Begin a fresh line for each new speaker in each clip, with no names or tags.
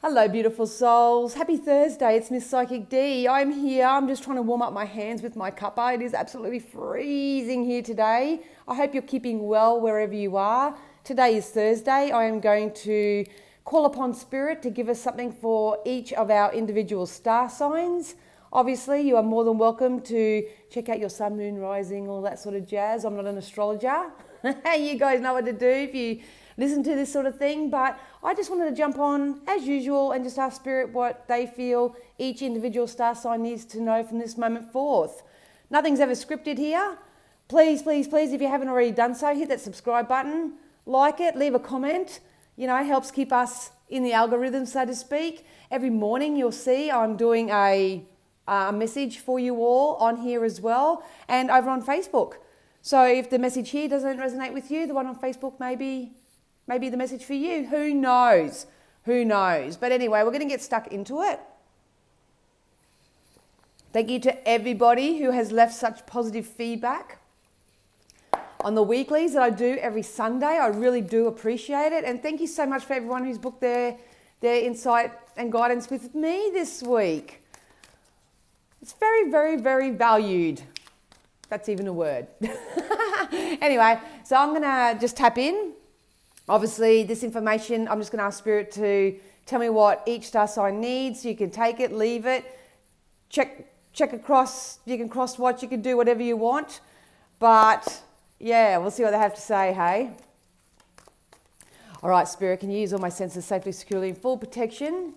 Hello, beautiful souls. Happy Thursday. It's Miss Psychic D. I'm here. I'm just trying to warm up my hands with my cuppa. It is absolutely freezing here today. I hope you're keeping well wherever you are. Today is Thursday. I am going to call upon Spirit to give us something for each of our individual star signs. Obviously, you are more than welcome to check out your sun, moon, rising, all that sort of jazz. I'm not an astrologer. You guys know what to do if you listen to this sort of thing, but I just wanted to jump on as usual and just ask Spirit what they feel each individual star sign needs to know from this moment forth. Nothing's ever scripted here. Please, please, please, if you haven't already done so, hit that subscribe button, like it, leave a comment. You know, it helps keep us in the algorithm, so to speak. Every morning you'll see I'm doing a message for you all on here as well and over on Facebook. So if the message here doesn't resonate with you, the one on Facebook maybe the message for you. Who knows? Who knows? But anyway, we're going to get stuck into it. Thank you to everybody who has left such positive feedback on the weeklies that I do every Sunday. I really do appreciate it. And thank you so much for everyone who's booked their insight and guidance with me this week. It's very, very, very valued. That's even a word. Anyway, so I'm going to just tap in. Obviously, this information, I'm just going to ask Spirit to tell me what each star sign needs. You can take it, leave it, check across, you can cross-watch, you can do whatever you want. But, yeah, we'll see what they have to say, hey? All right, Spirit, can you use all my senses safely, securely, in full protection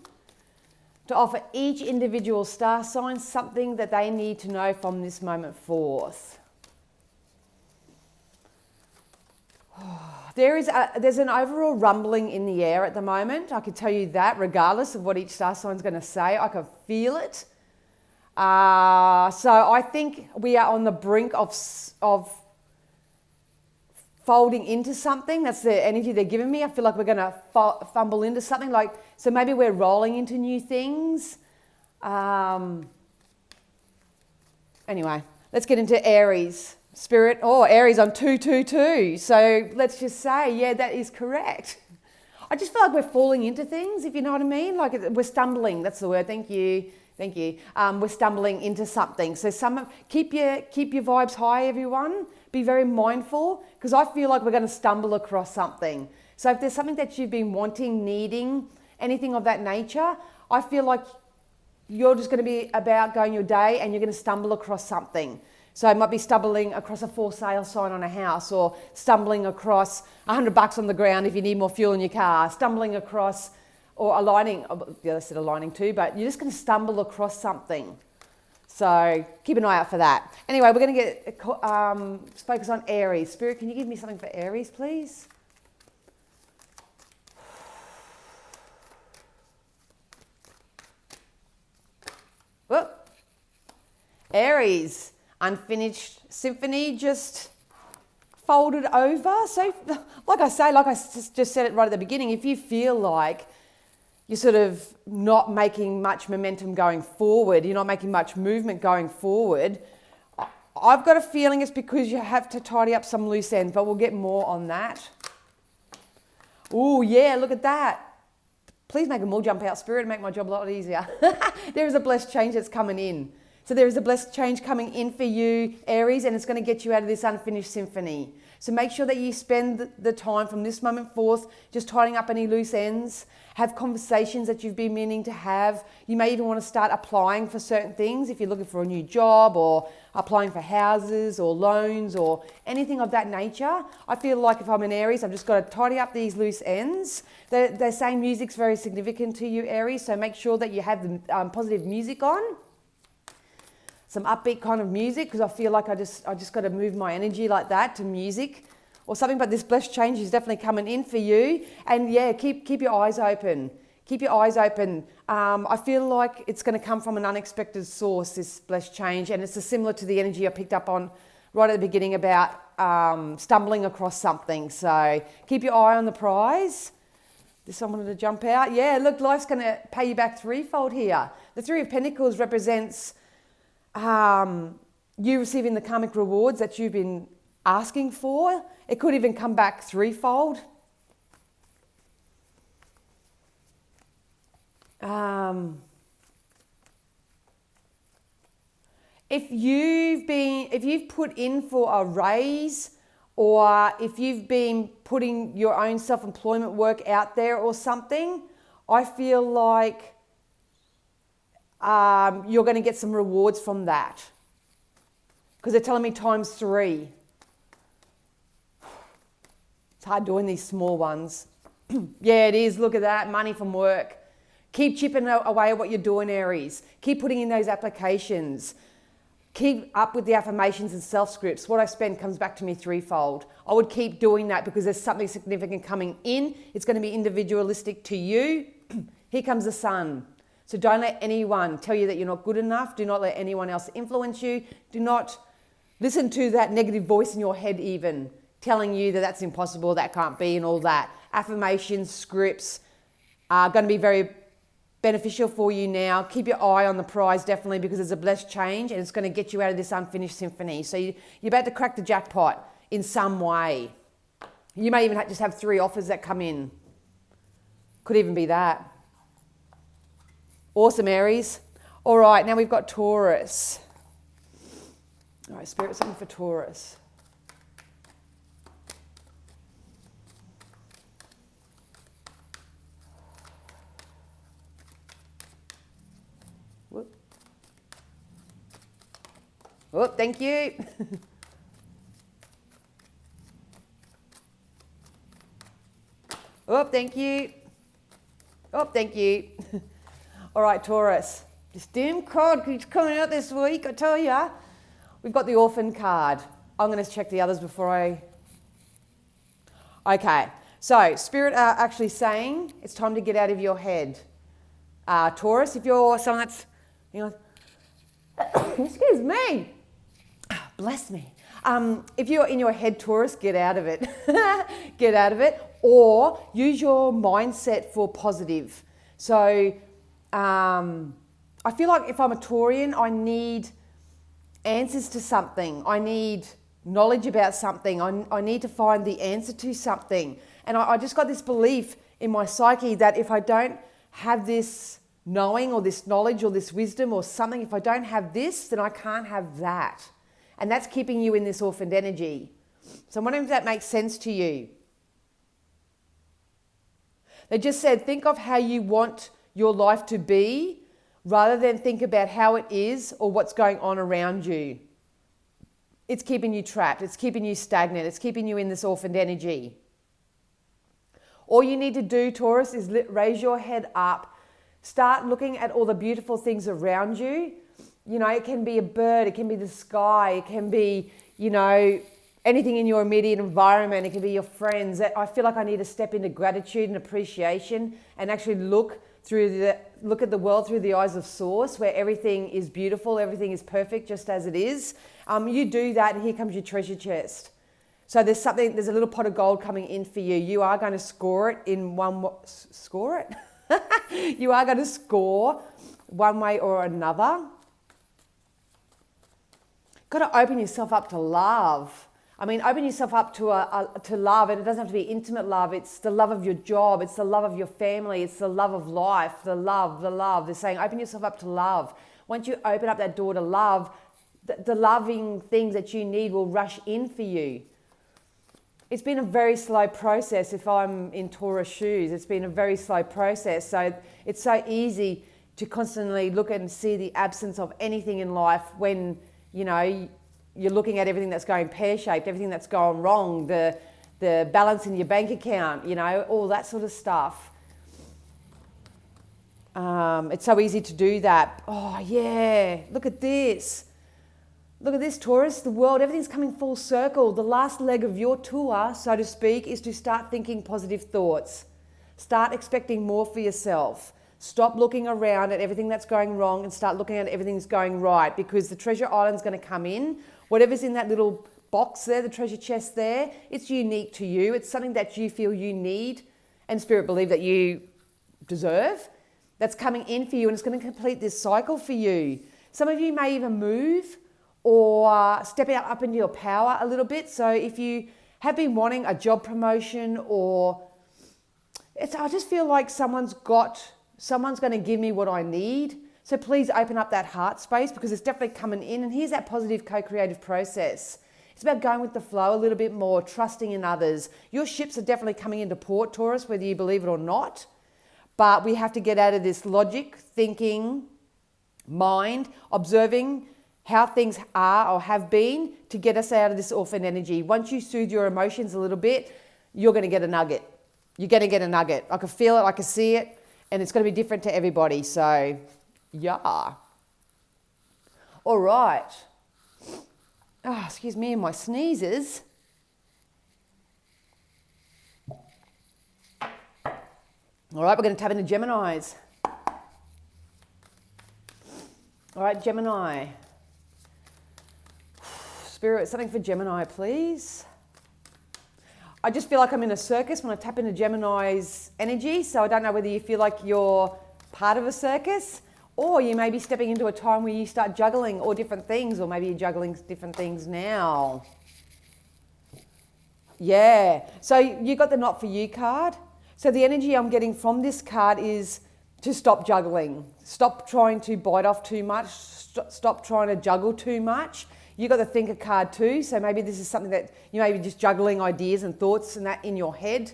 to offer each individual star sign something that they need to know from this moment forth? There's an overall rumbling in the air at the moment. I can tell you that, regardless of what each star sign's going to say. I can feel it. So I think we are on the brink of folding into something. That's the energy they're giving me. I feel like we're going to fumble into something. So maybe we're rolling into new things. Anyway, let's get into Aries. Spirit, Aries on 222. So let's just say, yeah, that is correct. I just feel like we're falling into things, if you know what I mean. Like we're stumbling. That's the word. Thank you. We're stumbling into something. So keep your vibes high, everyone. Be very mindful, because I feel like we're going to stumble across something. So if there's something that you've been wanting, needing, anything of that nature, I feel like you're just going to be about going your day and you're going to stumble across something. So it might be stumbling across a for sale sign on a house, or stumbling across $100 on the ground if you need more fuel in your car, stumbling across, or aligning, the other said aligning too, but you're just going to stumble across something. So keep an eye out for that. Anyway, we're going to get focus on Aries. Spirit, can you give me something for Aries, please? Whoop. Aries. Unfinished symphony just folded over. So like I just said it right at the beginning, if you feel like you're sort of not making much momentum going forward, you're not making much movement going forward, I've got a feeling it's because you have to tidy up some loose ends, but we'll get more on that. Oh yeah, look at that. Please make them all jump out, Spirit, and make my job a lot easier. There is a blessed change that's coming in. So there is a blessed change coming in for you, Aries, and it's going to get you out of this unfinished symphony. So make sure that you spend the time from this moment forth just tidying up any loose ends. Have conversations that you've been meaning to have. You may even want to start applying for certain things if you're looking for a new job, or applying for houses or loans or anything of that nature. I feel like if I'm an Aries, I've just got to tidy up these loose ends. They're saying music's very significant to you, Aries, so make sure that you have the positive music on. Some upbeat kind of music, because I feel like I just got to move my energy like that to music or something. But this blessed change is definitely coming in for you. And yeah, keep your eyes open. Keep your eyes open. I feel like it's going to come from an unexpected source, this blessed change. And it's similar to the energy I picked up on right at the beginning about stumbling across something. So keep your eye on the prize. This one wanted to jump out. Yeah, look, life's going to pay you back threefold here. The Three of Pentacles represents you receiving the karmic rewards that you've been asking for. It could even come back threefold. if you've put in for a raise, or if you've been putting your own self-employment work out there or something, I feel like you're going to get some rewards from that. Because they're telling me ×3. It's hard doing these small ones. Yeah, it is. Look at that. Money from work. Keep chipping away at what you're doing, Aries. Keep putting in those applications. Keep up with the affirmations and self-scripts. What I spend comes back to me threefold. I would keep doing that because there's something significant coming in. It's going to be individualistic to you. Here comes the sun. So don't let anyone tell you that you're not good enough. Do not let anyone else influence you. Do not listen to that negative voice in your head even, telling you that that's impossible, that can't be, and all that. Affirmations, scripts are going to be very beneficial for you now. Keep your eye on the prize, definitely, because there's a blessed change and it's going to get you out of this unfinished symphony. So you're about to crack the jackpot in some way. You may even just have 3 offers that come in. Could even be that. Awesome, Aries. All right, now we've got Taurus. All right, Spirit, something for Taurus. Whoop. Oh, thank you. Oh, thank you. Oh, thank you. All right, Taurus. This damn card keeps coming out this week, I tell ya. We've got the Orphan card. I'm going to check the others before I... Okay, so Spirit are actually saying it's time to get out of your head. Taurus, if you're someone that's... excuse me. Bless me. If you're in your head, Taurus, get out of it. Get out of it. Or use your mindset for positive. So I feel like if I'm a Taurian, I need answers to something. I need knowledge about something. I need to find the answer to something. And I just got this belief in my psyche that if I don't have this knowing or this knowledge or this wisdom or something, if I don't have this, then I can't have that. And that's keeping you in this orphaned energy. So I'm wondering if that makes sense to you. They just said, think of how you want your life to be rather than think about how it is or what's going on around you. It's keeping you trapped. It's keeping you stagnant. It's keeping you in this orphaned energy. All you need to do, Taurus, is raise your head up. Start looking at all the beautiful things around you. You know, it can be a bird. It can be the sky. It can be, anything in your immediate environment. It can be your friends. I feel like I need to step into gratitude and appreciation and actually look at the world through the eyes of Source, where everything is beautiful, everything is perfect just as it is. You do that, and here comes your treasure chest. So there's a little pot of gold coming in for you. You are going to score it in one score it. You are going to score one way or another. Got to open yourself up to love. I mean, open yourself up to love, and it doesn't have to be intimate love. It's the love of your job. It's the love of your family. It's the love of life, the love. They're saying open yourself up to love. Once you open up that door to love, the loving things that you need will rush in for you. It's been a very slow process. If I'm in Taurus shoes, it's been a very slow process. So it's so easy to constantly look and see the absence of anything in life when, you're looking at everything that's going pear-shaped, everything that's going wrong, the balance in your bank account, all that sort of stuff. It's so easy to do that. Oh, yeah, look at this. Look at this, Taurus. The world, everything's coming full circle. The last leg of your tour, so to speak, is to start thinking positive thoughts. Start expecting more for yourself. Stop looking around at everything that's going wrong and start looking at everything that's going right, because the treasure island's going to come in. Whatever's in that little box there, the treasure chest there, it's unique to you. It's something that you feel you need and Spirit believe that you deserve. That's coming in for you, and it's going to complete this cycle for you. Some of you may even move or step out up into your power a little bit. So if you have been wanting a job promotion, or I just feel like someone's got Someone's going to give me what I need. So please open up that heart space because it's definitely coming in. And here's that positive co-creative process. It's about going with the flow a little bit more, trusting in others. Your ships are definitely coming into port, Taurus, whether you believe it or not. But we have to get out of this logic, thinking, mind, observing how things are or have been to get us out of this orphan energy. Once you soothe your emotions a little bit, you're going to get a nugget. You're going to get a nugget. I can feel it, I can see it, and it's going to be different to everybody. So, yeah. All right. Oh, excuse me and my sneezes. All right, we're going to tap into Geminis. All right, Gemini. Spirit, something for Gemini, please. I just feel like I'm in a circus when I tap into Gemini's energy, so I don't know whether you feel like you're part of a circus or you may be stepping into a time where you start juggling all different things, or maybe you're juggling different things now. Yeah, so you got the Not For You card. So the energy I'm getting from this card is to stop juggling. Stop trying to bite off too much. Stop trying to juggle too much. You got the Thinker card too. So maybe this is something that you may be just juggling ideas and thoughts and that in your head.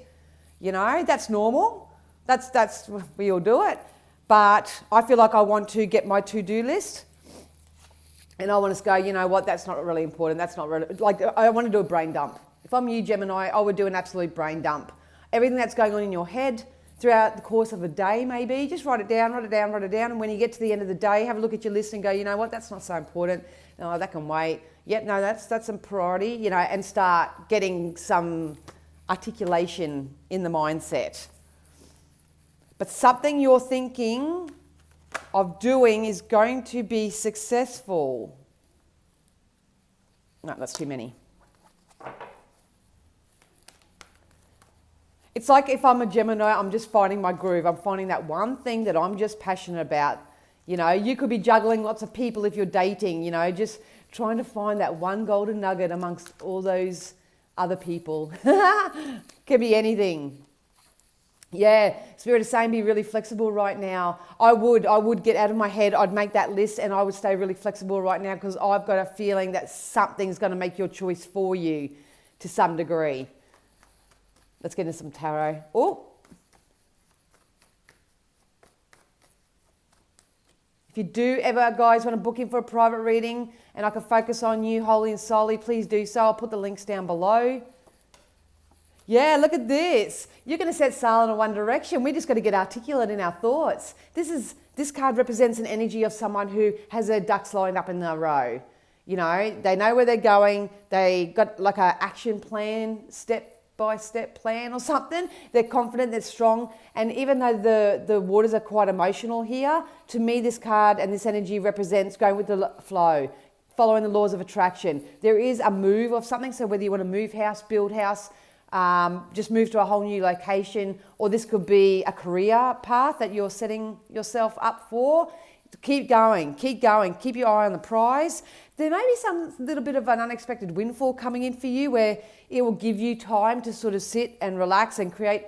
You know, that's normal. That's we all do it. But I feel like I want to get my to-do list. And I want to go, you know what, that's not really important. That's not really, like, I want to do a brain dump. If I'm you, Gemini, I would do an absolute brain dump. Everything that's going on in your head throughout the course of a day, maybe, just write it down, write it down, write it down. And when you get to the end of the day, have a look at your list and go, you know what, that's not so important. No, that can wait. Yep, no, that's a priority, you know, and start getting some articulation in the mindset. But something you're thinking of doing is going to be successful. No, that's too many. It's like if I'm a Gemini, I'm just finding my groove. I'm finding that one thing that I'm just passionate about. You know, you could be juggling lots of people if you're dating, you know, just trying to find that one golden nugget amongst all those other people. Could be anything. Yeah, Spirit is saying be really flexible right now. I would get out of my head. I'd make that list and I would stay really flexible right now because I've got a feeling that something's going to make your choice for you to some degree. Let's get into some tarot. Oh. If you do ever, guys, want to book in for a private reading and I can focus on you wholly and solely, please do so. I'll put the links down below. Yeah, look at this. You're going to set sail in one direction. We just got to get articulate in our thoughts. This card represents an energy of someone who has their ducks lined up in a row. You know, they know where they're going. They got like an action plan, step-by-step plan or something. They're confident, they're strong. And even though the waters are quite emotional here, to me this card and this energy represents going with the flow, following the laws of attraction. There is a move of something. So whether you want to move house, build house, just move to a whole new location, or this could be a career path that you're setting yourself up for. Keep going, keep your eye on the prize. There may be some little bit of an unexpected windfall coming in for you where it will give you time to sort of sit and relax and create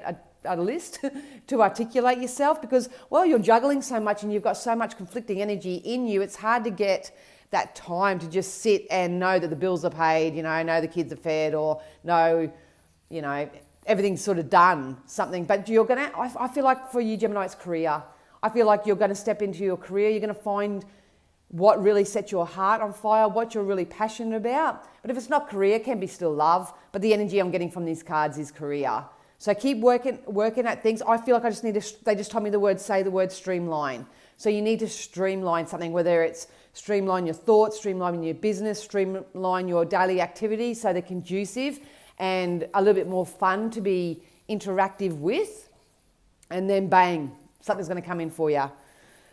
a list to articulate yourself because, well, you're juggling so much and you've got so much conflicting energy in you, it's hard to get that time to just sit and know that the bills are paid, you know the kids are fed, or know, you know, everything's sort of done, something. But you're going to, I feel like for you, Gemini, it's career. I feel like you're going to step into your career. You're going to find what really sets your heart on fire, what you're really passionate about. But if it's not career, it can be still love. But the energy I'm getting from these cards is career. So keep working at things. I feel like I just need to, they just told me say the word streamline. So you need to streamline something, whether it's streamline your thoughts, streamline your business, streamline your daily activities so they're conducive and a little bit more fun to be interactive with. And then bang, something's going to come in for you.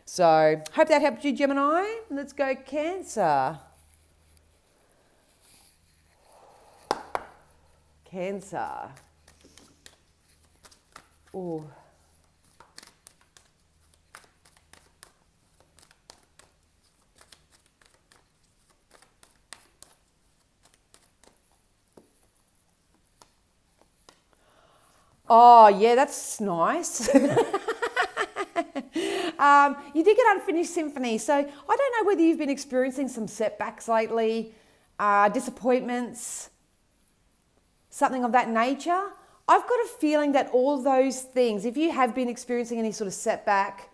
So hope that helped you, Gemini. Let's go Cancer. Cancer. Oh. Oh, yeah, that's nice. You did get unfinished symphony. So I don't know whether you've been experiencing some setbacks lately, disappointments, something of that nature. I've got a feeling that all those things, if you have been experiencing any sort of setback,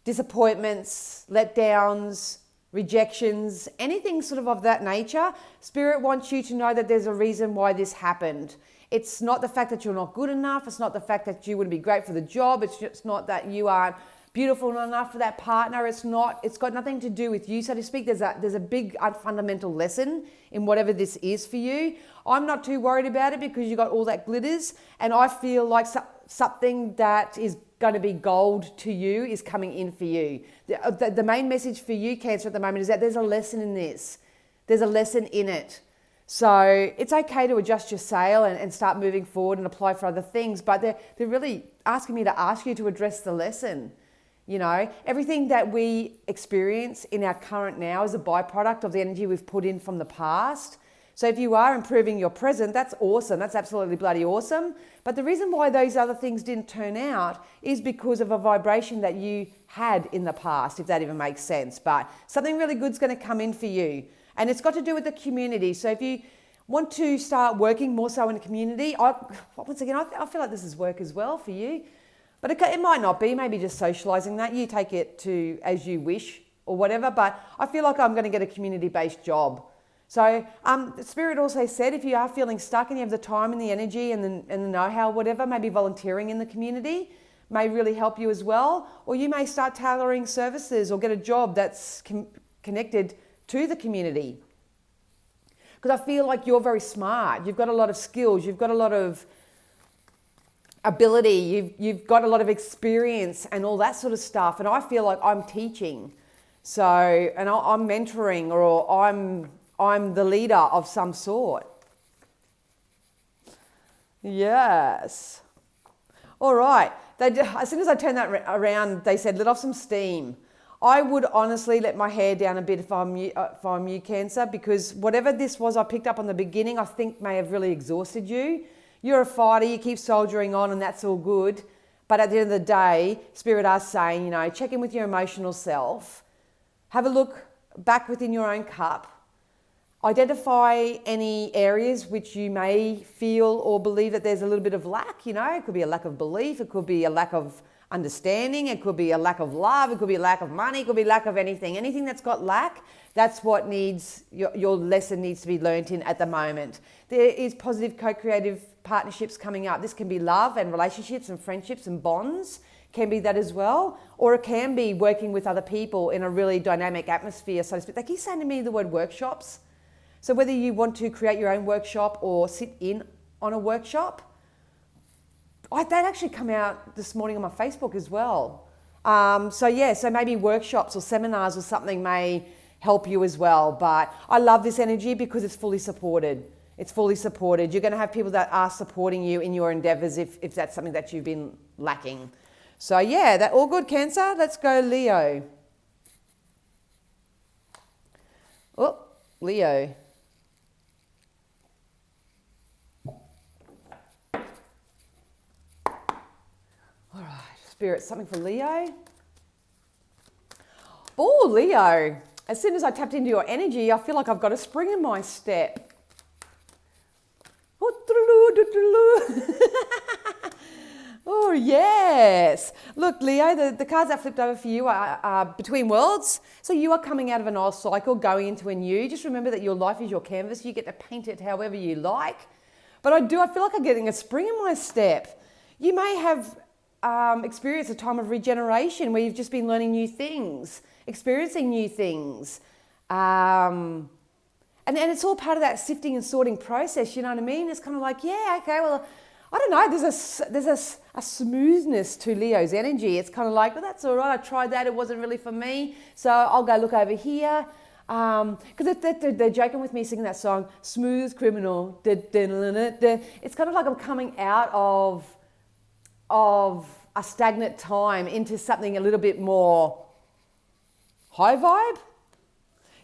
disappointments, letdowns, rejections, anything sort of that nature, Spirit wants you to know that there's a reason why this happened. It's not the fact that you're not good enough. It's not the fact that you wouldn't be great for the job. It's just not that you aren't beautiful enough for that partner. It's got nothing to do with you, so to speak. There's a big fundamental lesson in whatever this is for you. I'm not too worried about it because you got all that glitters, and I feel like something that is going to be gold to you is coming in for you. The main message for you, Cancer, at the moment is that there's a lesson in this. There's a lesson in it. So it's okay to adjust your sail and start moving forward and apply for other things, but they're really asking me to ask you to address the lesson. You know, everything that we experience in our current now is a byproduct of the energy we've put in from the past. So if you are improving your present, that's awesome. That's absolutely bloody awesome. But the reason why those other things didn't turn out is because of a vibration that you had in the past, if that even makes sense. But something really good's going to come in for you. And it's got to do with the community. So if you want to start working more so in the community, once again, I feel like this is work as well for you. But it might not be, maybe just socialising that. You take it to as you wish or whatever. But I feel like I'm going to get a community-based job. So Spirit also said if you are feeling stuck and you have the time and the energy and the know-how, whatever, maybe volunteering in the community may really help you as well. Or you may start tailoring services or get a job that's connected to the community. Because I feel like you're very smart. You've got a lot of skills. You've got a lot of ability. You've got a lot of experience and all that sort of stuff. And I feel like I'm teaching. So, and I'm mentoring, or I'm the leader of some sort. Yes. All right. As soon as I turned that around, they said, let off some steam. I would honestly let my hair down a bit if I'm you, Cancer, because whatever this was I picked up on the beginning, I think may have really exhausted you. You're a fighter, you keep soldiering on, and that's all good. But at the end of the day, Spirit are saying, check in with your emotional self. Have a look back within your own cup. Identify any areas which you may feel or believe that there's a little bit of lack. It could be a lack of belief. It could be a lack of understanding. It could be a lack of love. It could be a lack of money. It could be a lack of anything. Anything that's got lack, that's what needs, your lesson needs to be learnt in at the moment. There is positive co-creative partnerships coming up. This can be love and relationships and friendships and bonds. Can be that as well. Or it can be working with other people in a really dynamic atmosphere, so to speak. They keep saying to me the word workshops. So whether you want to create your own workshop or sit in on a workshop, that actually come out this morning on my Facebook as well. So maybe workshops or seminars or something may help you as well. But I love this energy because it's fully supported. It's fully supported. You're going to have people that are supporting you in your endeavours if that's something that you've been lacking. So yeah, that all good, Cancer. Let's go Leo. Oh, Leo. All right, Spirit, something for Leo. Oh, Leo. As soon as I tapped into your energy, I feel like I've got a spring in my step. Oh, yes. Look, Leo, the cards that flipped over for you are Between Worlds. So you are coming out of an old cycle, going into a new. Just remember that your life is your canvas. You get to paint it however you like. But I feel like I'm getting a spring in my step. You may have experienced a time of regeneration where you've just been learning new things, experiencing new things. And it's all part of that sifting and sorting process, you know what I mean? It's kind of like, yeah, okay, well, I don't know, there's a smoothness to Leo's energy. It's kind of like, well, that's all right, I tried that, it wasn't really for me, so I'll go look over here. Because they're joking with me singing that song, Smooth Criminal. It's kind of like I'm coming out of a stagnant time into something a little bit more high vibe.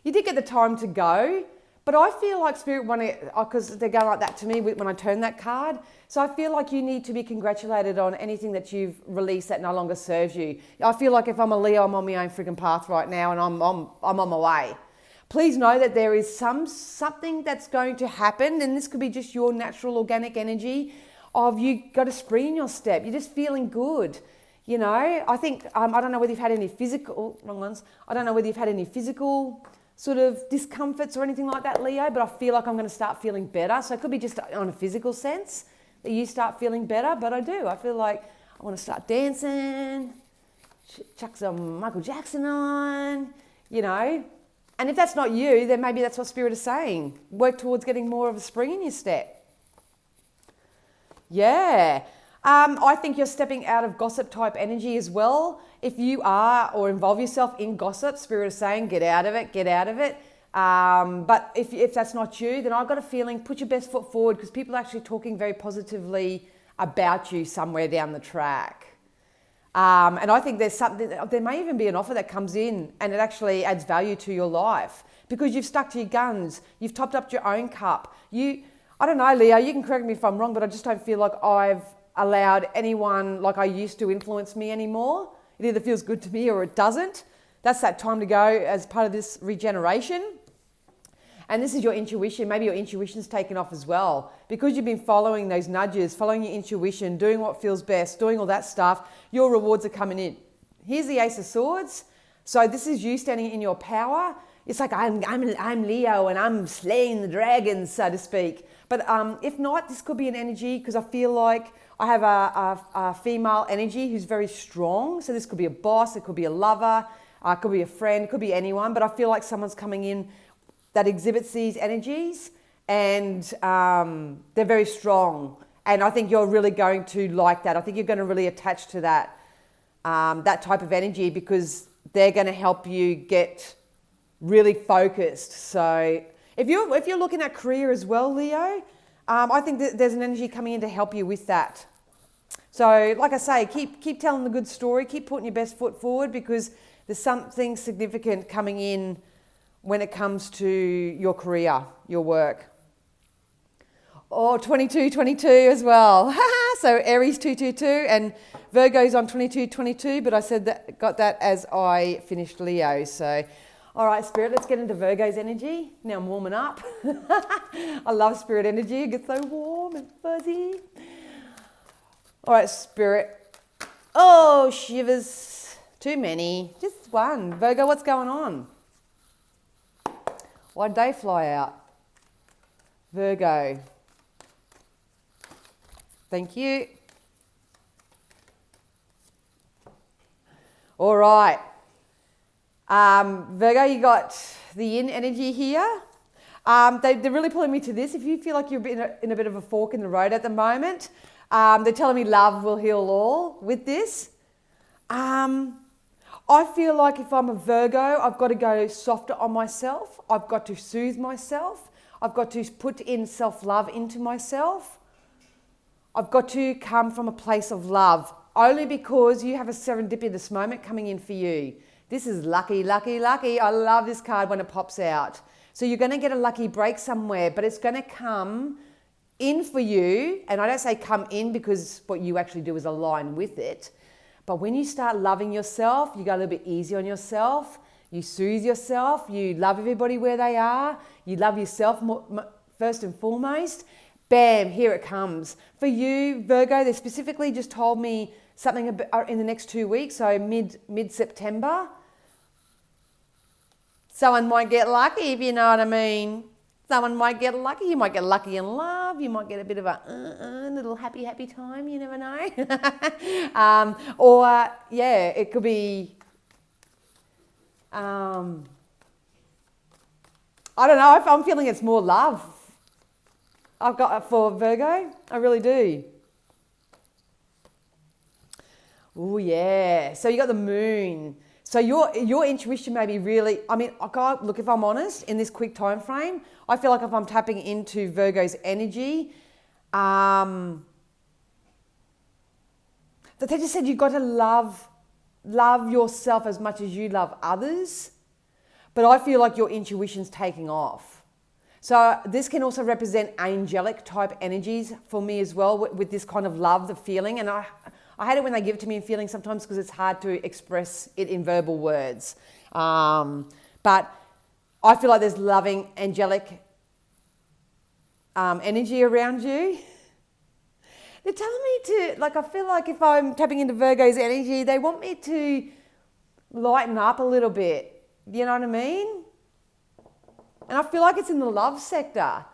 You did get the time to go, But I feel like Spirit wanted, because they're going like that to me when I turn that card. So I feel like you need to be congratulated on anything that you've released that no longer serves you. I feel like if I'm a Leo, I'm on my own freaking path right now, and I'm on my way. Please know that there is something that's going to happen, and this could be just your natural organic energy of you got a spring in your step. You're just feeling good. You know, I think, I don't know whether you've had any physical, wrong ones. I don't know whether you've had any physical sort of discomforts or anything like that, Leo, but I feel like I'm going to start feeling better. So it could be just on a physical sense that you start feeling better, but I do. I feel like I want to start dancing, chuck some Michael Jackson on, you know. And if that's not you, then maybe that's what Spirit is saying. Work towards getting more of a spring in your step. Yeah. I think you're stepping out of gossip type energy as well. If you are or involve yourself in gossip, Spirit is saying get out of it, get out of it. But if that's not you, then I've got a feeling put your best foot forward, because people are actually talking very positively about you somewhere down the track. And I think there may even be an offer that comes in and it actually adds value to your life because you've stuck to your guns. You've topped up your own cup. I don't know, Leo, you can correct me if I'm wrong, but I just don't feel like I've allowed anyone like I used to influence me anymore. It either feels good to me or it doesn't. That's that time to go as part of this regeneration. And this is your intuition. Maybe your intuition's taken off as well. Because you've been following those nudges, following your intuition, doing what feels best, doing all that stuff, your rewards are coming in. Here's the Ace of Swords. So this is you standing in your power. It's like I'm Leo and I'm slaying the dragons, so to speak. But if not, this could be an energy, because I feel like I have a female energy who's very strong. So this could be a boss, it could be a lover, it could be a friend, it could be anyone. But I feel like someone's coming in that exhibits these energies, and they're very strong. And I think you're really going to like that. I think you're going to really attach to that, that type of energy, because they're going to help you get really focused. So if you're looking at career as well, Leo, I think that there's an energy coming in to help you with that. So like I say, keep telling the good story, keep putting your best foot forward, because there's something significant coming in when it comes to your career, your work. Oh, 22 as well. So Aries 222 and Virgo's on 22, but I said that, got that as I finished Leo. So, all right, Spirit, let's get into Virgo's energy. Now I'm warming up. I love Spirit energy. It gets so warm and fuzzy. All right, Spirit. Oh, shivers. Too many. Just one. Virgo, what's going on? Why'd they fly out? Virgo. Thank you. All right. Virgo, you got the yin energy here. They're really pulling me to this. If you feel like you're in a bit of a fork in the road at the moment, they're telling me love will heal all with this. I feel like if I'm a Virgo, I've got to go softer on myself. I've got to soothe myself. I've got to put in self-love into myself. I've got to come from a place of love, only because you have a serendipitous moment coming in for you. This is lucky, lucky, lucky. I love this card when it pops out. So you're going to get a lucky break somewhere, but it's going to come in for you. And I don't say come in because what you actually do is align with it. But when you start loving yourself, you go a little bit easy on yourself. You soothe yourself. You love everybody where they are. You love yourself first and foremost. Bam, here it comes. For you, Virgo, they specifically just told me something in the next 2 weeks, so mid-September. Someone might get lucky, if you know what I mean. Someone might get lucky. You might get lucky in love. You might get a bit of a little happy time. You never know. It could be, I don't know. If I'm feeling it's more love. I've got for Virgo. I really do. Oh, yeah. So you got the moon. So your intuition may be really, look, if I'm honest, in this quick time frame, I feel like if I'm tapping into Virgo's energy, that they just said you've got to love yourself as much as you love others. But I feel like your intuition's taking off. So this can also represent angelic type energies for me as well, with this kind of love, the feeling. And I hate it when they give it to me in feelings sometimes because it's hard to express it in verbal words. But I feel like there's loving, angelic energy around you. They're telling me to, like, I feel like if I'm tapping into Virgo's energy, they want me to lighten up a little bit. You know what I mean? And I feel like it's in the love sector.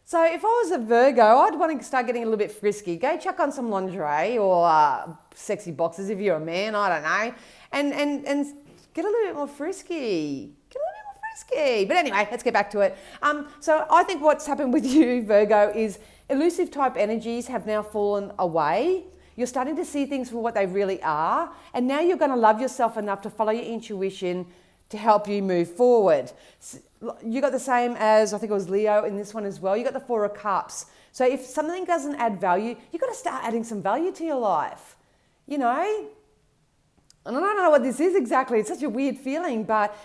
So if I was a Virgo, I'd want to start getting a little bit frisky. Go chuck on some lingerie or sexy boxes if you're a man, I don't know. And get a little bit more frisky. But anyway, let's get back to it. So I think what's happened with you, Virgo, is elusive type energies have now fallen away. You're starting to see things for what they really are. And now you're going to love yourself enough to follow your intuition to help you move forward. You got the same as, I think it was Leo in this one as well. You got the Four of Cups. So if something doesn't add value, you've got to start adding some value to your life. You know? And I don't know what this is exactly. It's such a weird feeling, but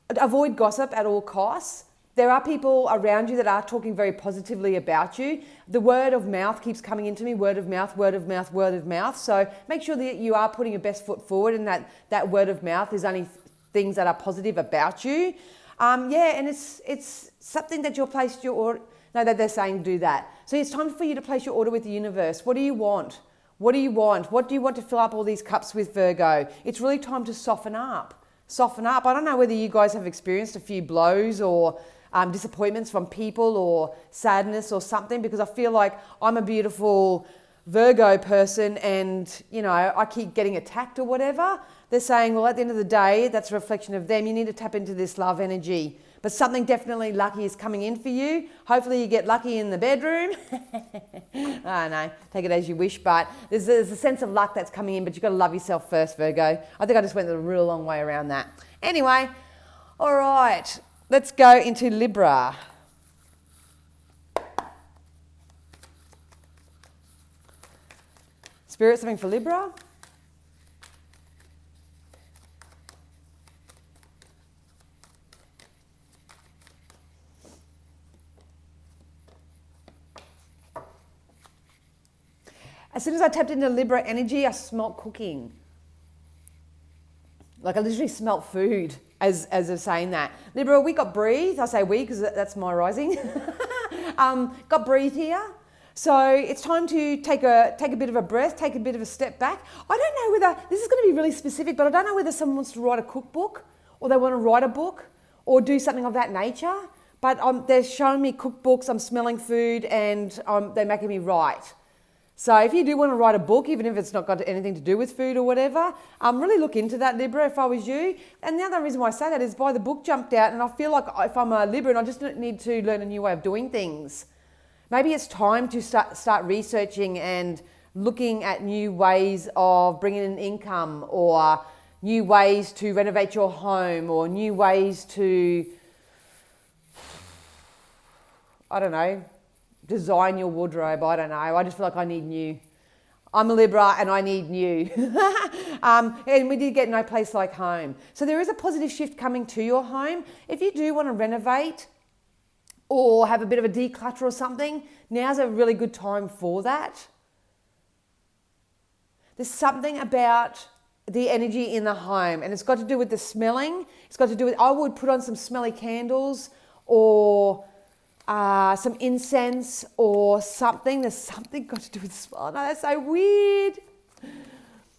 avoid gossip at all costs. There are people around you that are talking very positively about you. The word of mouth keeps coming into me, word of mouth, word of mouth, word of mouth. So make sure that you are putting your best foot forward and that word of mouth is only things that are positive about you. And it's something that you'll place your order. No, that they're saying do that. So it's time for you to place your order with the universe. What do you want? What do you want? What do you want to fill up all these cups with, Virgo? It's really time to soften up. Soften up. I don't know whether you guys have experienced a few blows or disappointments from people or sadness or something, because I feel like I'm a beautiful Virgo person and, you know, I keep getting attacked or whatever. They're saying, well, at the end of the day, that's a reflection of them. You need to tap into this love energy. But something definitely lucky is coming in for you. Hopefully you get lucky in the bedroom. I don't know, take it as you wish, but there's a sense of luck that's coming in, but you've got to love yourself first, Virgo. I think I just went a real long way around that. Anyway, all right, let's go into Libra. Spirit, something for Libra? As soon as I tapped into Libra energy, I smelt cooking. Like I literally smelt food as of saying that. Libra, we got breathe. I say we because that's my rising. Got breathe here. So it's time to take a bit of a breath, take a bit of a step back. I don't know whether, this is going to be really specific, but I don't know whether someone wants to write a cookbook or they want to write a book or do something of that nature. But they're showing me cookbooks, I'm smelling food, and they're making me write. So if you do want to write a book, even if it's not got anything to do with food or whatever, really look into that, Libra, if I was you. And the other reason why I say that is the book jumped out, and I feel like if I'm a Libra and I just need to learn a new way of doing things, maybe it's time to start researching and looking at new ways of bringing in income, or new ways to renovate your home, or new ways to, I don't know, design your wardrobe. I don't know. I just feel like I need new. I'm a Libra and I need new. And we did get no place like home. So there is a positive shift coming to your home. If you do want to renovate or have a bit of a declutter or something, now's a really good time for that. There's something about the energy in the home, and it's got to do with the smelling. It's got to do with, I would put on some smelly candles or some incense or something. There's something got to do with the smell. No, that's so weird.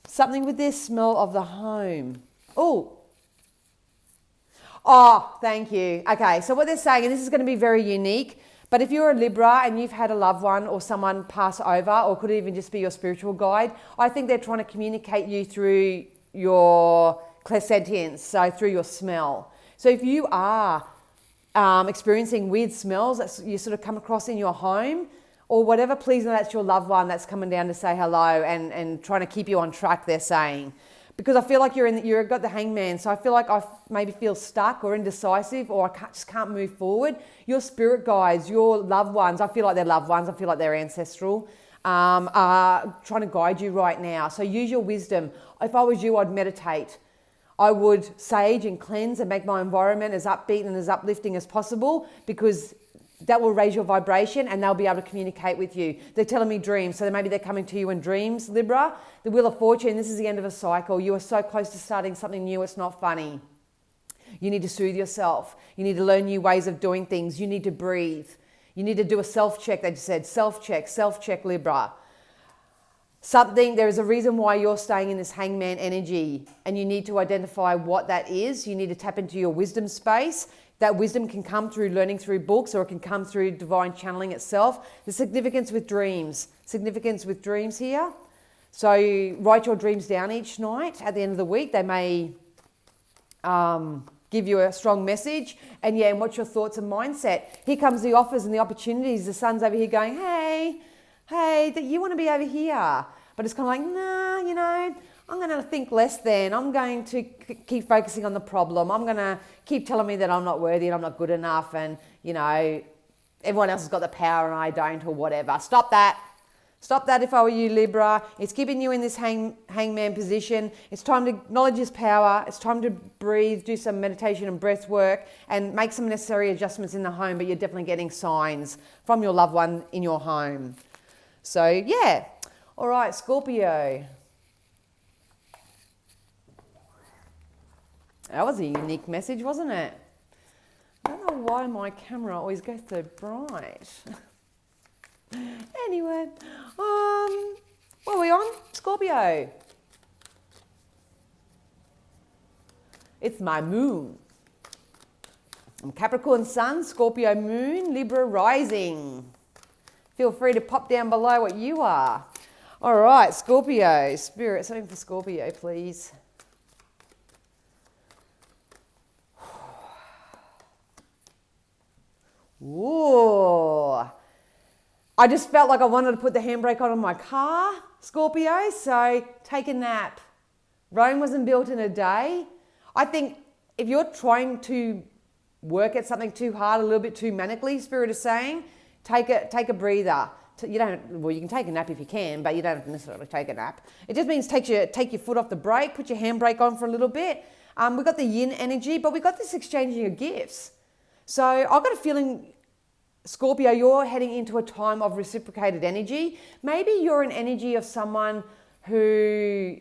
Something with this smell of the home. Oh, thank you. Okay, so what they're saying, and this is going to be very unique, but if you're a Libra and you've had a loved one or someone pass over, or could even just be your spiritual guide, I think they're trying to communicate you through your clairsentience, so through your smell. So if you are experiencing weird smells that you sort of come across in your home or whatever, please know that's your loved one that's coming down to say hello and trying to keep you on track, they're saying. Because I feel like you've got the hangman, so I feel like I maybe feel stuck or indecisive, or I just can't move forward. Your spirit guides, your loved ones, I feel like they're loved ones, I feel like they're ancestral, are trying to guide you right now. So use your wisdom. If I was you, I'd meditate. I would sage and cleanse and make my environment as upbeat and as uplifting as possible, because that will raise your vibration and they'll be able to communicate with you. They're telling me dreams, so maybe they're coming to you in dreams, Libra. The Wheel of Fortune, this is the end of a cycle. You are so close to starting something new, it's not funny. You need to soothe yourself. You need to learn new ways of doing things. You need to breathe. You need to do a self-check, they just said. Self-check, Libra. There is a reason why you're staying in this hangman energy, and you need to identify what that is. You need to tap into your wisdom space. That wisdom can come through learning through books, or it can come through divine channeling itself. The significance with dreams here. So write your dreams down each night at the end of the week. They may give you a strong message. And what's your thoughts and mindset? Here comes the offers and the opportunities. The sun's over here going, hey, that you want to be over here. But it's kind of like, nah, I'm going to think less then. I'm going to keep focusing on the problem. I'm going to keep telling me that I'm not worthy and I'm not good enough. And, everyone else has got the power and I don't, or whatever. Stop that. Stop that if I were you, Libra. It's keeping you in this hangman position. It's time to acknowledge his power. It's time to breathe, do some meditation and breath work, and make some necessary adjustments in the home, but you're definitely getting signs from your loved one in your home. So, yeah. All right, Scorpio. That was a unique message, wasn't it? I don't know why my camera always goes so bright. Anyway, what are we on? Scorpio. It's my moon. I'm Capricorn sun, Scorpio moon, Libra rising. Feel free to pop down below what you are. All right, Scorpio. Spirit, something for Scorpio, please. Ooh. I just felt like I wanted to put the handbrake on my car, Scorpio, so take a nap. Rome wasn't built in a day. I think if you're trying to work at something too hard, a little bit too manically, Spirit is saying, take a breather. You can take a nap if you can, but you don't have to necessarily take a nap. It just means take your foot off the brake, put your handbrake on for a little bit. We've got the yin energy, but we've got this exchanging of gifts. So I've got a feeling, Scorpio, you're heading into a time of reciprocated energy. Maybe you're an energy of someone who,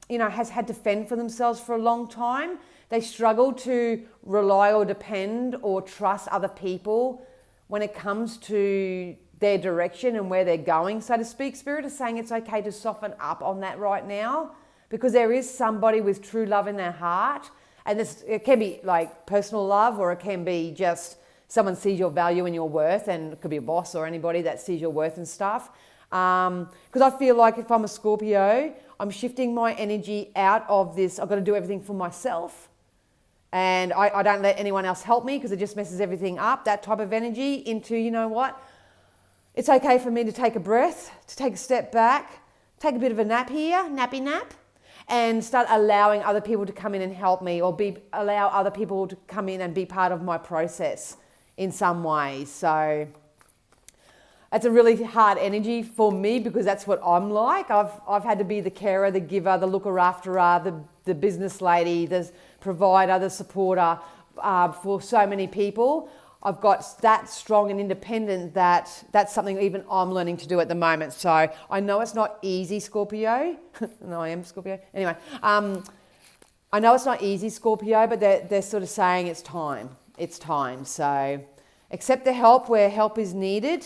has had to fend for themselves for a long time. They struggle to rely or depend or trust other people when it comes to their direction and where they're going, so to speak. Spirit is saying it's okay to soften up on that right now, because there is somebody with true love in their heart. And it can be like personal love, or it can be just someone sees your value and your worth, and it could be a boss or anybody that sees your worth and stuff. Because I feel like if I'm a Scorpio, I'm shifting my energy out of this, I've got to do everything for myself. And I don't let anyone else help me because it just messes everything up, that type of energy, into, you know what? It's okay for me to take a breath, to take a step back, take a bit of a nap here, nappy nap, and start allowing other people to come in and help me, or allow other people to come in and be part of my process in some way. So it's a really hard energy for me, because that's what I'm like. I've had to be the carer, the giver, the looker afterer, the business lady, the provider, the supporter for so many people. I've got that strong and independent that's something even I'm learning to do at the moment. So I know it's not easy, Scorpio. No, I am Scorpio. Anyway, I know it's not easy, Scorpio, but they're sort of saying it's time. It's time. So accept the help where help is needed.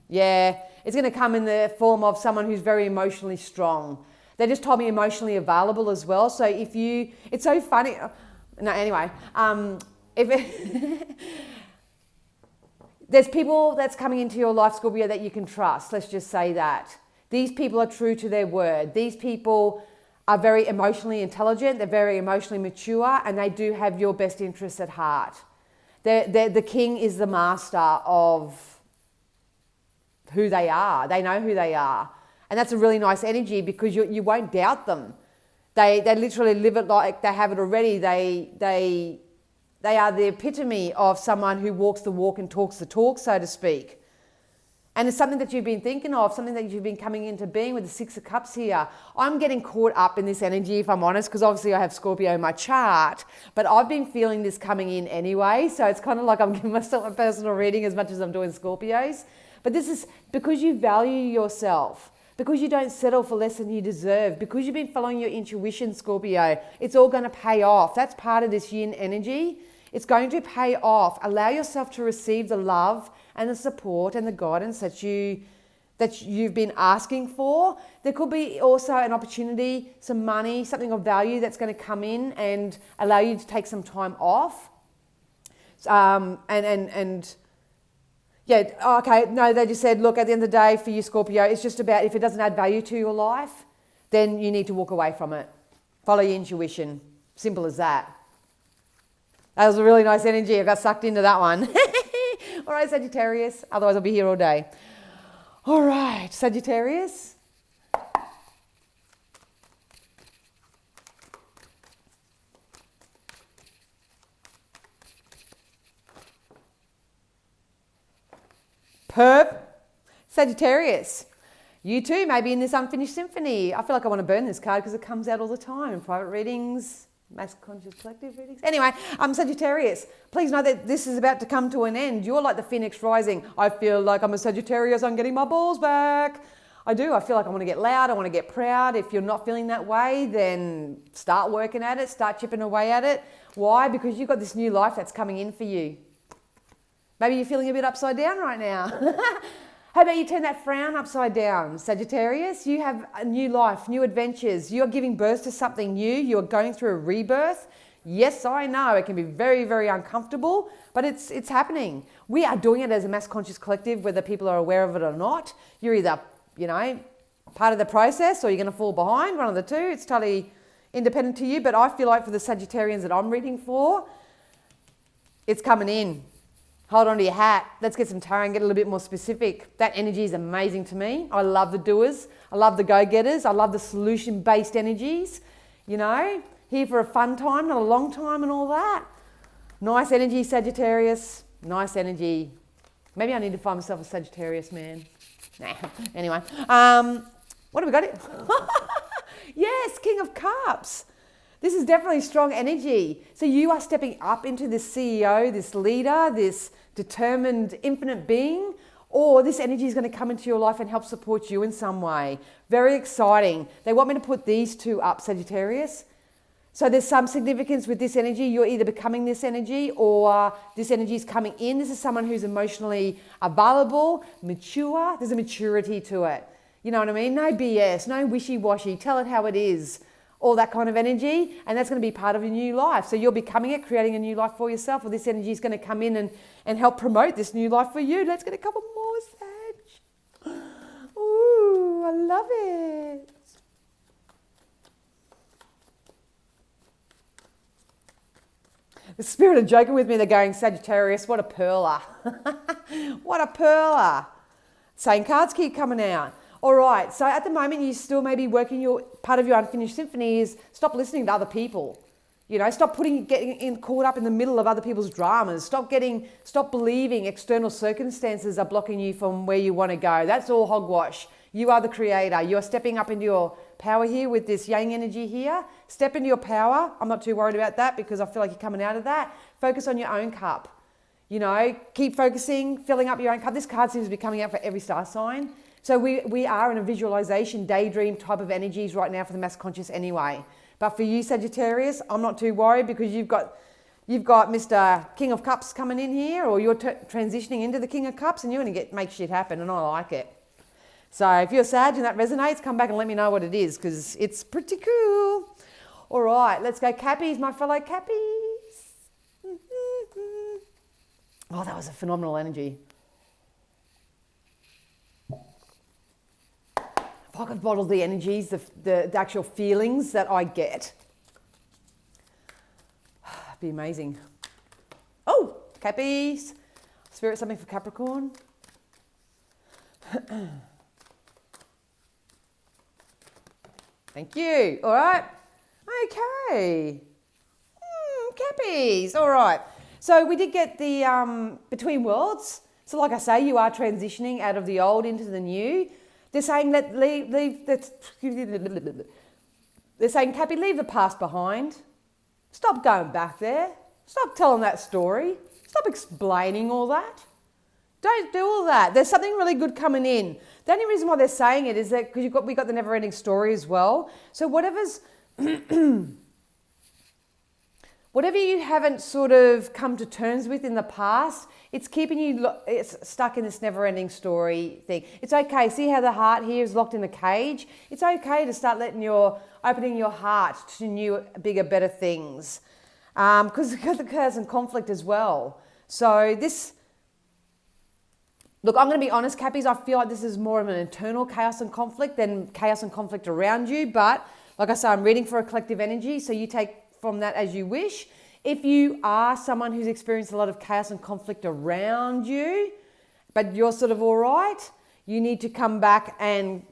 Yeah, it's going to come in the form of someone who's very emotionally strong. They just told me emotionally available as well. So it's so funny. No, anyway, there's people that's coming into your life, Scorpio, that you can trust. Let's just say that. These people are true to their word. These people are very emotionally intelligent. They're very emotionally mature, and they do have your best interests at heart. The king is the master of who they are. They know who they are. And that's a really nice energy, because you won't doubt them. They literally live it like they have it already. They are the epitome of someone who walks the walk and talks the talk, so to speak. And it's something that you've been thinking of, something that you've been coming into being with the Six of Cups here. I'm getting caught up in this energy, if I'm honest, because obviously I have Scorpio in my chart, but I've been feeling this coming in anyway. So it's kind of like I'm giving myself a personal reading as much as I'm doing Scorpios. But this is because you value yourself, because you don't settle for less than you deserve, because you've been following your intuition, Scorpio. It's all going to pay off. That's part of this yin energy. It's going to pay off. Allow yourself to receive the love and the support and the guidance that you've been asking for. There could be also an opportunity, some money, something of value that's going to come in and allow you to take some time off. Yeah, okay, no, they just said, look, at the end of the day for you, Scorpio, it's just about if it doesn't add value to your life, then you need to walk away from it. Follow your intuition. Simple as that. That was a really nice energy. I got sucked into that one. All right, Sagittarius. Otherwise, I'll be here all day. All right, Sagittarius. Sagittarius. You too may be in this unfinished symphony. I feel like I want to burn this card because it comes out all the time in private readings, mass conscious collective readings. Anyway, Sagittarius, please know that this is about to come to an end. You're like the phoenix rising. I feel like I'm a Sagittarius. I'm getting my balls back. I do. I feel like I want to get loud. I want to get proud. If you're not feeling that way, then start working at it. Start chipping away at it. Why? Because you've got this new life that's coming in for you. Maybe you're feeling a bit upside down right now. How about you turn that frown upside down, Sagittarius? You have a new life, new adventures. You're giving birth to something new. You're going through a rebirth. Yes, I know it can be very, very uncomfortable, but it's happening. We are doing it as a mass conscious collective, whether people are aware of it or not. You're either, part of the process or you're going to fall behind, one of the two. It's totally independent to you, but I feel like for the Sagittarians that I'm reading for, it's coming in. Hold on to your hat. Let's get some tarot and get a little bit more specific. That energy is amazing to me. I love the doers. I love the go-getters. I love the solution-based energies. Here for a fun time, not a long time and all that. Nice energy, Sagittarius. Nice energy. Maybe I need to find myself a Sagittarius man. Nah. Anyway, what have we got here? Yes, King of Cups. This is definitely strong energy. So you are stepping up into this CEO, this leader, this determined infinite being, or this energy is going to come into your life and help support you in some way. Very exciting. They want me to put these two up, Sagittarius. So there's some significance with this energy. You're either becoming this energy or this energy is coming in. This is someone who's emotionally available, mature. There's a maturity to it. You know what I mean? No BS, no wishy-washy. Tell it how it is. All that kind of energy, and that's going to be part of your new life. So you're becoming it, creating a new life for yourself, or this energy is going to come in and help promote this new life for you. Let's get a couple more, Sag. Ooh, I love it. The spirit are joking with me. They're going, Sagittarius, what a perler. What a perler. Same cards keep coming out. All right, so at the moment you still may be working part of your unfinished symphony is stop listening to other people. Stop getting caught up in the middle of other people's dramas. Stop believing external circumstances are blocking you from where you want to go. That's all hogwash. You are the creator. You are stepping up into your power here with this yang energy here. Step into your power. I'm not too worried about that because I feel like you're coming out of that. Focus on your own cup. Keep focusing, filling up your own cup. This card seems to be coming out for every star sign. So we are in a visualization, daydream type of energies right now for the mass conscious anyway. But for you, Sagittarius, I'm not too worried because you've got Mr. King of Cups coming in here, or you're transitioning into the King of Cups, and you're going to make shit happen, and I like it. So if you're Sag and that resonates, come back and let me know what it is because it's pretty cool. All right, let's go Cappies, my fellow Cappies. Oh, that was a phenomenal energy. If I could bottle the energies, the actual feelings that I get, it'd be amazing. Oh, Cappies. Spirit, something for Capricorn. Thank you. All right. Okay. Cappies. All right. So we did get the Between Worlds. So like I say, you are transitioning out of the old into the new. They're saying that they're saying, Cappy, leave the past behind. Stop going back there. Stop telling that story. Stop explaining all that. Don't do all that. There's something really good coming in. The only reason why they're saying it is that because we got the never-ending story as well. So whatever's whatever you haven't sort of come to terms with in the past, it's keeping you stuck in this never-ending story thing. It's okay. See how the heart here is locked in a cage? It's okay to start opening your heart to new, bigger, better things. Because it's got the chaos and conflict as well. So look, I'm going to be honest, Cappies, I feel like this is more of an internal chaos and conflict than chaos and conflict around you. But like I say, I'm reading for a collective energy, so you take from that as you wish. If you are someone who's experienced a lot of chaos and conflict around you, but you're sort of all right, you need to come back and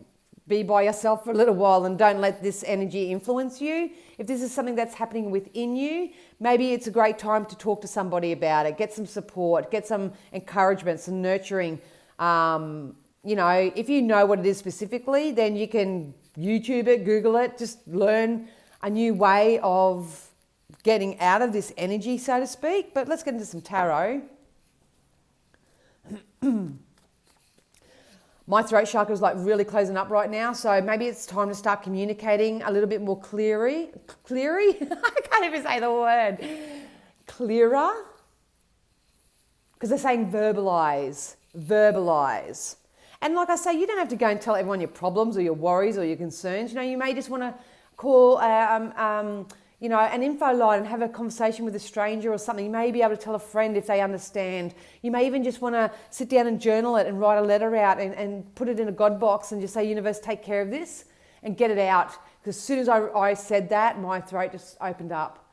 be by yourself for a little while and don't let this energy influence you. If this is something that's happening within you, maybe it's a great time to talk to somebody about it, get some support, get some encouragement, some nurturing. If you know what it is specifically, then you can YouTube it, Google it, just learn a new way of getting out of this energy, so to speak. But let's get into some tarot. My throat chakra is like really closing up right now, so maybe it's time to start communicating a little bit more clearly. I can't even say the word. Clearer. Because they're saying verbalize. And like I say, you don't have to go and tell everyone your problems or your worries or your concerns. You may just want to call an info line and have a conversation with a stranger or something. You may be able to tell a friend if they understand. You may even just want to sit down and journal it and write a letter out and put it in a God box and just say, universe, take care of this, and get it out. Because as soon as I said that, my throat just opened up.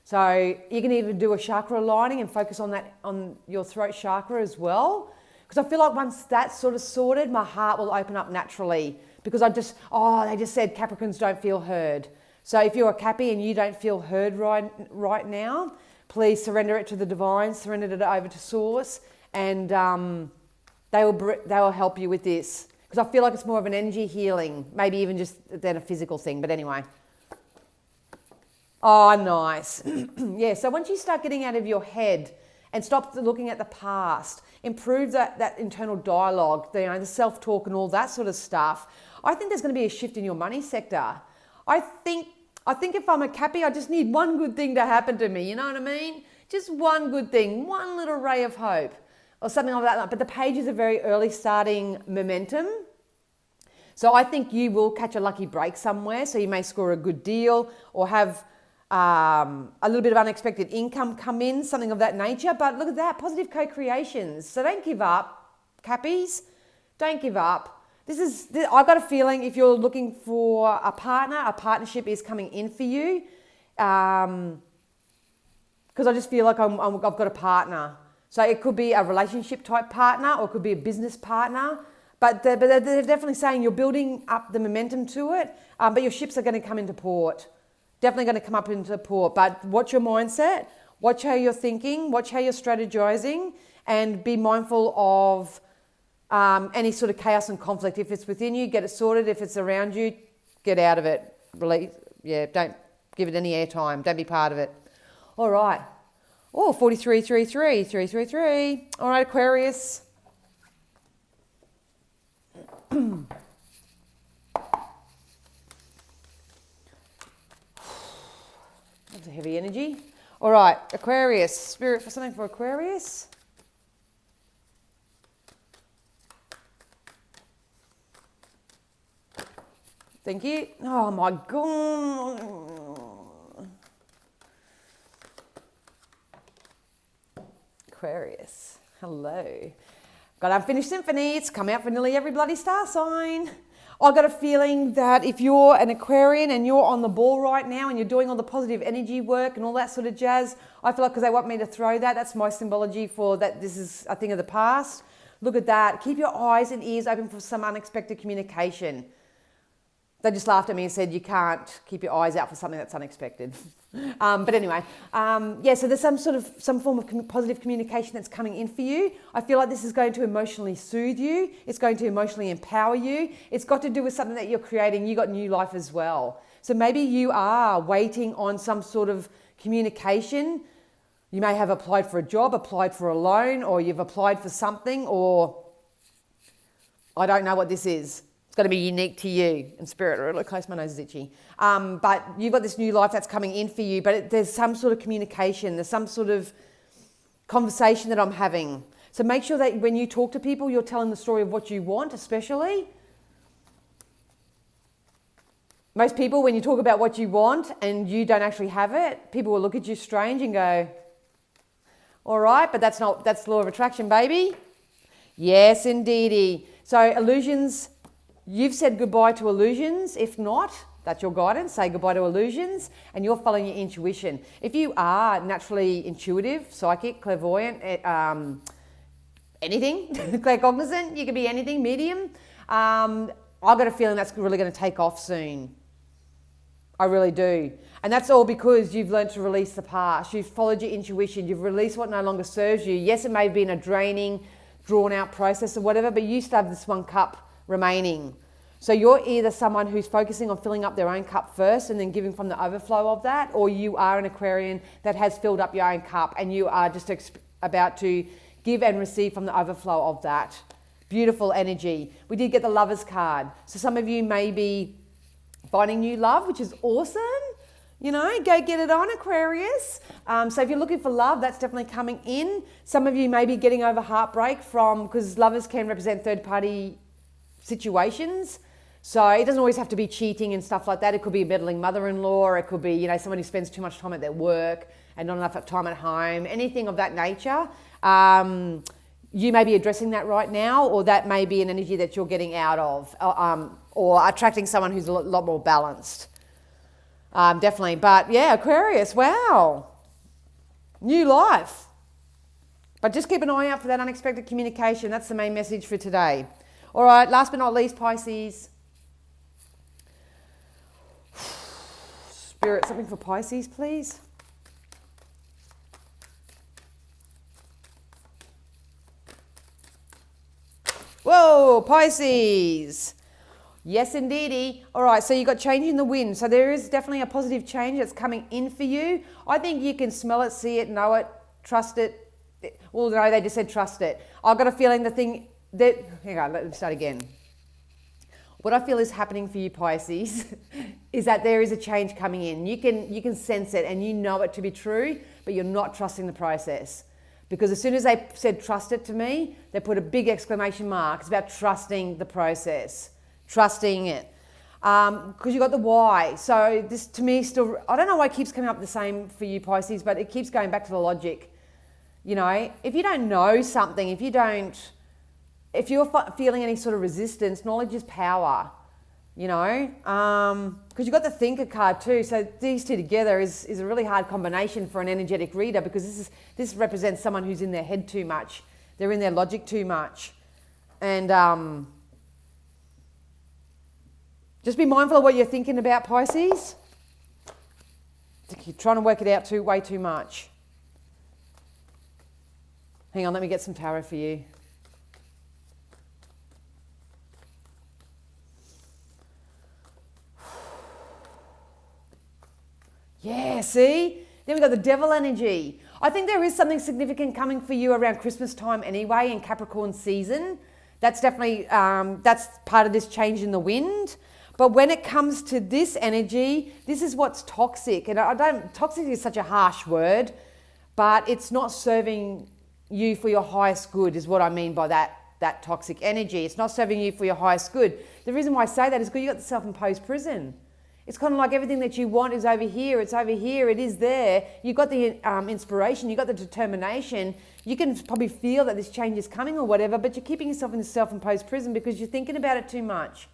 So you can even do a chakra aligning and focus on your throat chakra as well. Because I feel like once that's sort of sorted, my heart will open up naturally. Because they just said Capricorns don't feel heard. So if you're a Cappy and you don't feel heard right now, please surrender it to the divine, surrender it over to Source, and they will help you with this. Because I feel like it's more of an energy healing, maybe even just than a physical thing. But anyway. Oh, nice. Yeah, so once you start getting out of your head and stop looking at the past, improve that internal dialogue, the self-talk and all that sort of stuff, I think there's going to be a shift in your money sector. I think if I'm a Cappy, I just need one good thing to happen to me, you know what I mean? Just one good thing, one little ray of hope or something like that. But the page is a very early starting momentum. So I think you will catch a lucky break somewhere. So you may score a good deal or have a little bit of unexpected income come in, something of that nature. But look at that, positive co-creations. So don't give up, Cappies. Don't give up. I've got a feeling if you're looking for a partner, a partnership is coming in for you. Because I just feel like I've got a partner. So it could be a relationship type partner or it could be a business partner. But they're definitely saying you're building up the momentum to it. But your ships are going to come into port. Definitely going to come up into port. But watch your mindset. Watch how you're thinking. Watch how you're strategizing. And be mindful of any sort of chaos and conflict. If it's within you, get it sorted. If it's around you, get out of it. Don't give it any airtime. Don't be part of it. All right. Oh, 4333. All right, Aquarius. That's a heavy energy. All right, Aquarius. Spirit for something for Aquarius. Thank you. Oh my God. Aquarius. Hello. Got Unfinished Symphony. It's come out for nearly every bloody star sign. I got a feeling that if you're an Aquarian and you're on the ball right now and you're doing all the positive energy work and all that sort of jazz, I feel like because they want me to throw that, that's my symbology for that. This is a thing of the past. Look at that. Keep your eyes and ears open for some unexpected communication. They just laughed at me and said, you can't keep your eyes out for something that's unexpected. But anyway, so there's some form of positive communication that's coming in for you. I feel like this is going to emotionally soothe you. It's going to emotionally empower you. It's got to do with something that you're creating. You got new life as well. So maybe you are waiting on some sort of communication. You may have applied for a job, applied for a loan, or you've applied for something, or I don't know what this is. It's got to be unique to you. And spirit, really close, my nose is itchy. But you've got this new life that's coming in for you, but there's some sort of communication. There's some sort of conversation that I'm having. So make sure that when you talk to people, you're telling the story of what you want, especially. Most people, when you talk about what you want and you don't actually have it, people will look at you strange and go, all right, but that's the law of attraction, baby. Yes, indeedy. So illusions, you've said goodbye to illusions. If not, that's your guidance. Say goodbye to illusions and you're following your intuition. If you are naturally intuitive, psychic, clairvoyant, anything, claircognizant, you can be anything, medium, I've got a feeling that's really going to take off soon. I really do. And that's all because you've learned to release the past. You've followed your intuition. You've released what no longer serves you. Yes, it may have been a draining, drawn out process or whatever, but you still have this one cup remaining. So you're either someone who's focusing on filling up their own cup first and then giving from the overflow of that, or you are an Aquarian that has filled up your own cup and you are just about to give and receive from the overflow of that. Beautiful energy. We did get the Lovers card. So some of you may be finding new love, which is awesome. You know, go get it on, Aquarius. So if you're looking for love, that's definitely coming in. Some of you may be getting over heartbreak because lovers can represent third-party situations. So it doesn't always have to be cheating and stuff like that. It could be a meddling mother-in-law, or it could be, someone who spends too much time at their work and not enough time at home, anything of that nature. You may be addressing that right now, or that may be an energy that you're getting out of, or attracting someone who's a lot more balanced. Definitely. But yeah, Aquarius, wow. New life. But just keep an eye out for that unexpected communication. That's the main message for today. All right, last but not least, Pisces. Spirit, something for Pisces, please. Whoa, Pisces. Yes, indeedy. All right, so you've got change in the wind. So there is definitely a positive change that's coming in for you. I think you can smell it, see it, know it, trust it. Well, no, they just said trust it. I've got a feeling hang on, let me start again. What I feel is happening for you, Pisces, is that there is a change coming in. You can sense it and you know it to be true, but you're not trusting the process. Because as soon as they said trust it to me, they put a big exclamation mark. It's about trusting the process. Trusting it. Because you got the why. So this to me still, I don't know why it keeps coming up the same for you, Pisces, but it keeps going back to the logic. If you don't know something, if you're feeling any sort of resistance, knowledge is power, because you've got the thinker card too. So these two together is a really hard combination for an energetic reader, because this represents someone who's in their head too much. They're in their logic too much. And just be mindful of what you're thinking about, Pisces. You're trying to work it out way too much. Hang on, let me get some tarot for you. Yeah, see? Then we've got the devil energy. I think there is something significant coming for you around Christmas time anyway, in Capricorn season. That's definitely, that's part of this change in the wind. But when it comes to this energy, this is what's toxic. And toxic is such a harsh word, but it's not serving you for your highest good is what I mean by that toxic energy. It's not serving you for your highest good. The reason why I say that is because you've got the self-imposed prison. It's kind of like everything that you want is over here. It's over here. It is there. You've got the inspiration. You've got the determination. You can probably feel that this change is coming or whatever, but you're keeping yourself in the self-imposed prison because you're thinking about it too much.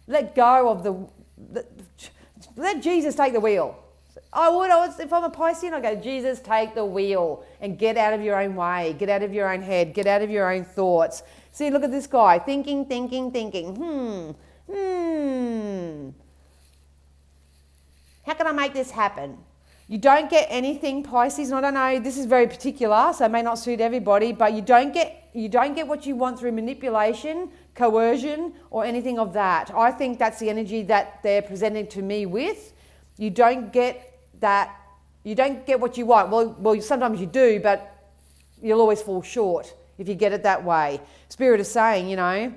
Let go of let Jesus take the wheel. If I'm a Piscean, I go, Jesus, take the wheel and get out of your own way. Get out of your own head. Get out of your own thoughts. See, look at this guy. Thinking. How can I make this happen? You don't get anything, Pisces, and I don't know, this is very particular, so it may not suit everybody, but you don't get what you want through manipulation, coercion, or anything of that. I think that's the energy that they're presenting to me with. You don't get that, you don't get what you want. Well, sometimes you do, but you'll always fall short if you get it that way. Spirit is saying, you know,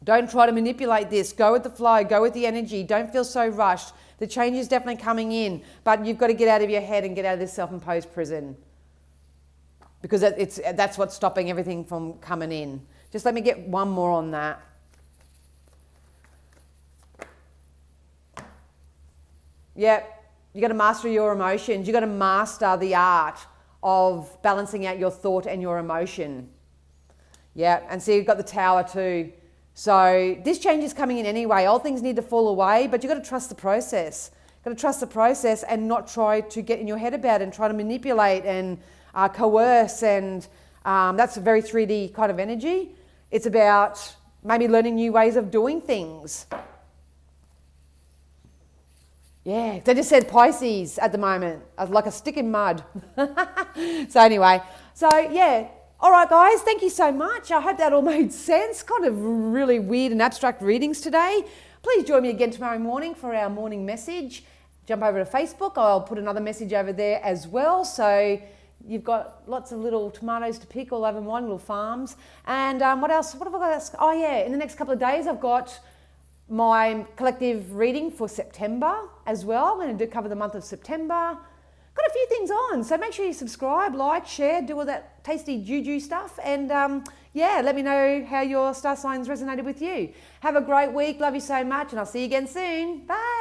don't try to manipulate this. Go with the flow, go with the energy. Don't feel so rushed. The change is definitely coming in, but you've got to get out of your head and get out of this self-imposed prison, because that's what's stopping everything from coming in. Just let me get one more on that. Yep, you got to master your emotions. You got to master the art of balancing out your thought and your emotion. Yeah, and see, you've got the Tower too. So this change is coming in anyway. Old things need to fall away, but you've got to trust the process. You've got to trust the process and not try to get in your head about it and try to manipulate and coerce. And that's a very 3D kind of energy. It's about maybe learning new ways of doing things. Yeah, they just said Pisces at the moment, like a stick in mud. So anyway, yeah. All right, guys, thank you so much. I hope that all made sense. Kind of really weird and abstract readings today. Please join me again tomorrow morning for our morning message. Jump over to Facebook. I'll put another message over there as well. So you've got lots of little tomatoes to pick all over mine, little farms. And what else? What have I got else? Oh, yeah, in the next couple of days, I've got my collective reading for September as well. I'm going to cover the month of September. Got a few things on, so make sure you subscribe, like, share, do all that tasty juju stuff, and yeah, let me know how your star signs resonated with you. Have a great week, love you so much, and I'll see you again soon. Bye.